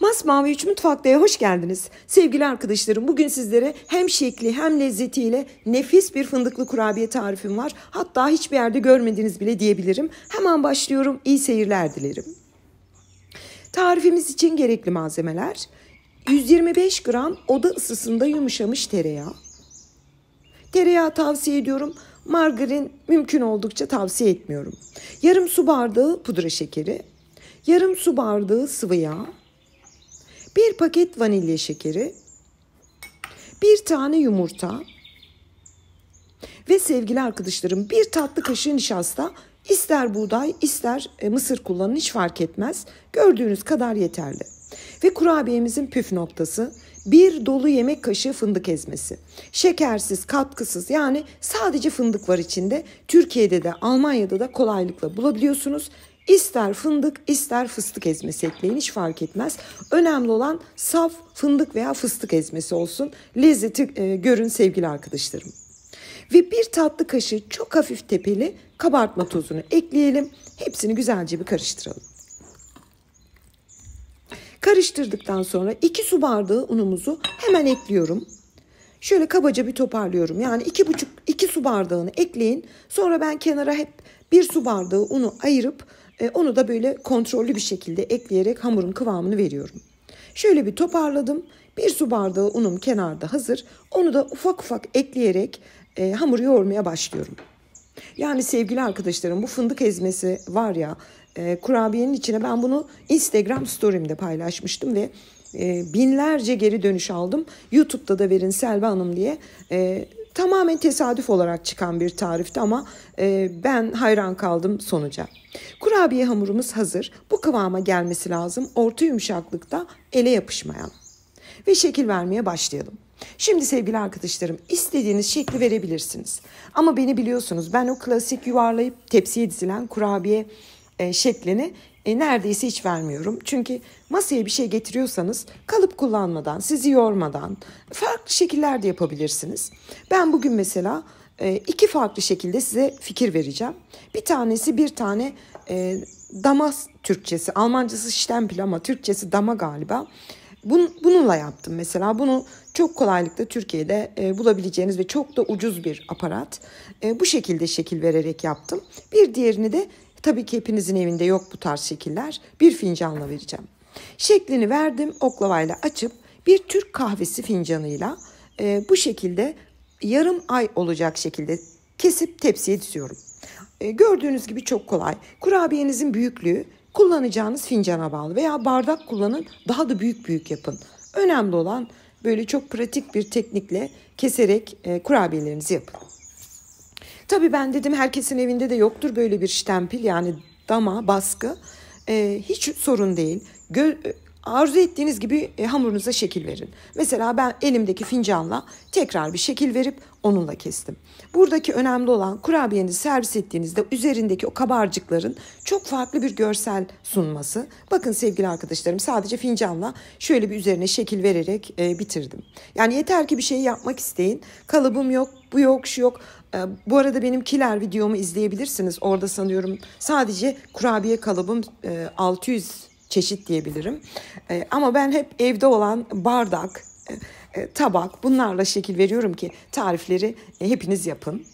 Masmavi 3 Mutfakta'ya hoş geldiniz. Sevgili arkadaşlarım, bugün sizlere hem şekli hem lezzetiyle nefis bir fındıklı kurabiye tarifim var. Hatta hiçbir yerde görmediniz bile diyebilirim. Hemen başlıyorum. İyi seyirler dilerim. Tarifimiz için gerekli malzemeler: 125 gram oda ısısında yumuşamış tereyağı. Tereyağı tavsiye ediyorum. Margarin mümkün oldukça tavsiye etmiyorum. Yarım su bardağı pudra şekeri. Yarım su bardağı sıvı yağ. 1 paket vanilya şekeri, 1 tane yumurta ve sevgili arkadaşlarım 1 tatlı kaşığı nişasta. İster buğday ister mısır kullanın, hiç fark etmez. Gördüğünüz kadar yeterli. Ve kurabiyemizin püf noktası: 1 dolu yemek kaşığı fındık ezmesi. Şekersiz, katkısız, yani sadece fındık var içinde. Türkiye'de de Almanya'da da kolaylıkla bulabiliyorsunuz. İster fındık ister fıstık ezmesi ekleyin, hiç fark etmez. Önemli olan saf fındık veya fıstık ezmesi olsun. Lezzeti görün sevgili arkadaşlarım. Ve 1 tatlı kaşığı çok hafif tepeli kabartma tozunu ekleyelim. Hepsini güzelce bir karıştıralım. Karıştırdıktan sonra 2 su bardağı unumuzu hemen ekliyorum. Şöyle kabaca bir toparlıyorum. Yani 2 su bardağını ekleyin. Sonra ben kenara hep 1 su bardağı unu ayırıp onu da böyle kontrollü bir şekilde ekleyerek hamurun kıvamını veriyorum. Şöyle bir toparladım. 1 su bardağı unum kenarda hazır. Onu da ufak ufak ekleyerek hamuru yoğurmaya başlıyorum. Yani sevgili arkadaşlarım, bu fındık ezmesi var ya, kurabiyenin içine ben bunu Instagram story'imde paylaşmıştım ve binlerce geri dönüş aldım. YouTube'da da verin Selva Hanım diye. Tamamen tesadüf olarak çıkan bir tarifti ama ben hayran kaldım sonuca. Kurabiye hamurumuz hazır. Bu kıvama gelmesi lazım. Orta yumuşaklıkta, ele yapışmayan. Ve şekil vermeye başlayalım. Şimdi sevgili arkadaşlarım, istediğiniz şekli verebilirsiniz. Ama beni biliyorsunuz, ben o klasik yuvarlayıp tepsiye dizilen kurabiye şeklini neredeyse hiç vermiyorum. Çünkü masaya bir şey getiriyorsanız kalıp kullanmadan, sizi yormadan farklı şekiller de yapabilirsiniz. Ben bugün mesela 2 farklı şekilde size fikir vereceğim. Bir tanesi bir tane dama Türkçesi, Almancası Stempel ama Türkçesi dama galiba. Bununla yaptım mesela. Bunu çok kolaylıkla Türkiye'de bulabileceğiniz ve çok da ucuz bir aparat. Bu şekilde şekil vererek yaptım. Bir diğerini de tabii ki hepinizin evinde yok bu tarz şekiller. Bir fincanla vereceğim. Şeklini verdim, oklavayla açıp bir Türk kahvesi fincanıyla bu şekilde yarım ay olacak şekilde kesip tepsiye diziyorum. Gördüğünüz gibi çok kolay. Kurabiyenizin büyüklüğü kullanacağınız fincana bağlı veya bardak kullanın, daha da büyük yapın. Önemli olan böyle çok pratik bir teknikle keserek kurabiyelerinizi yapın. Tabii ben dedim herkesin evinde de yoktur böyle bir stempel, yani dama, baskı. Hiç sorun değil. Arzu ettiğiniz gibi hamurunuza şekil verin. Mesela ben elimdeki fincanla tekrar bir şekil verip onunla kestim. Buradaki önemli olan, kurabiyenizi servis ettiğinizde üzerindeki o kabarcıkların çok farklı bir görsel sunması. Bakın sevgili arkadaşlarım, sadece fincanla şöyle bir üzerine şekil vererek bitirdim. Yani yeter ki bir şey yapmak isteyin. Kalıbım yok, bu yok, şu yok. Bu arada benim kiler videomu izleyebilirsiniz. Orada sanıyorum sadece kurabiye kalıbım 600 çeşit diyebilirim. Ama ben hep evde olan bardak, tabak, bunlarla şekil veriyorum ki tarifleri hepiniz yapın.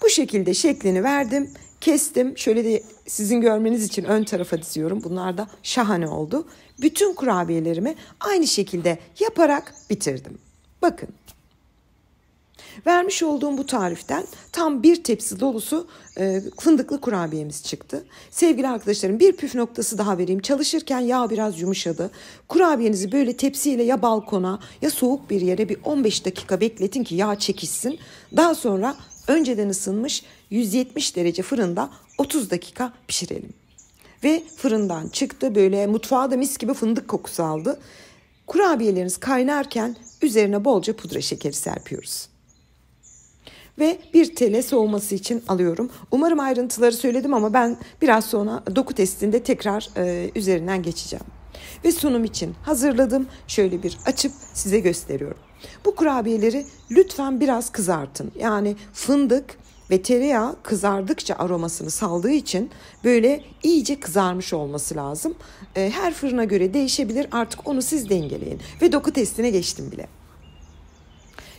Bu şekilde şeklini verdim, kestim. Şöyle de sizin görmeniz için ön tarafa diziyorum. Bunlar da şahane oldu. Bütün kurabiyelerimi aynı şekilde yaparak bitirdim. Bakın. Vermiş olduğum bu tariften tam 1 tepsi dolusu fındıklı kurabiyemiz çıktı. Sevgili arkadaşlarım, bir püf noktası daha vereyim. Çalışırken yağ biraz yumuşadı. Kurabiyenizi böyle tepsiyle ya balkona ya soğuk bir yere bir 15 dakika bekletin ki yağ çekişsin. Daha sonra önceden ısınmış 170 derece fırında 30 dakika pişirelim. Ve fırından çıktı, böyle mutfağa da mis gibi fındık kokusu aldı. Kurabiyeleriniz kaynarken üzerine bolca pudra şekeri serpiyoruz. Ve bir tele soğuması için alıyorum. Umarım ayrıntıları söyledim ama ben biraz sonra doku testinde tekrar üzerinden geçeceğim. Ve sunum için hazırladım. Şöyle bir açıp size gösteriyorum. Bu kurabiyeleri lütfen biraz kızartın. Yani fındık Ve tereyağı kızardıkça aromasını saldığı için böyle iyice kızarmış olması lazım. Her fırına göre değişebilir, artık onu siz dengeleyin. Ve doku testine geçtim bile.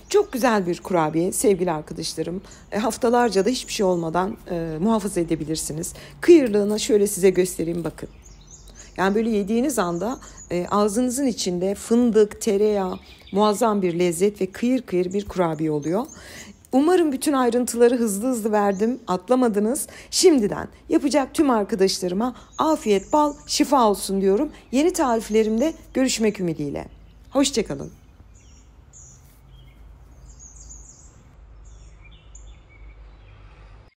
Çok güzel bir kurabiye sevgili arkadaşlarım. Haftalarca da hiçbir şey olmadan muhafaza edebilirsiniz. Kıyırlığına şöyle size göstereyim, bakın. Yani böyle yediğiniz anda ağzınızın içinde fındık, tereyağı, muazzam bir lezzet ve kıyır kıyır bir kurabiye oluyor. Umarım bütün ayrıntıları hızlı hızlı verdim, atlamadınız. Şimdiden yapacak tüm arkadaşlarıma afiyet, bal, şifa olsun diyorum. Yeni tariflerimde görüşmek ümidiyle. Hoşça kalın.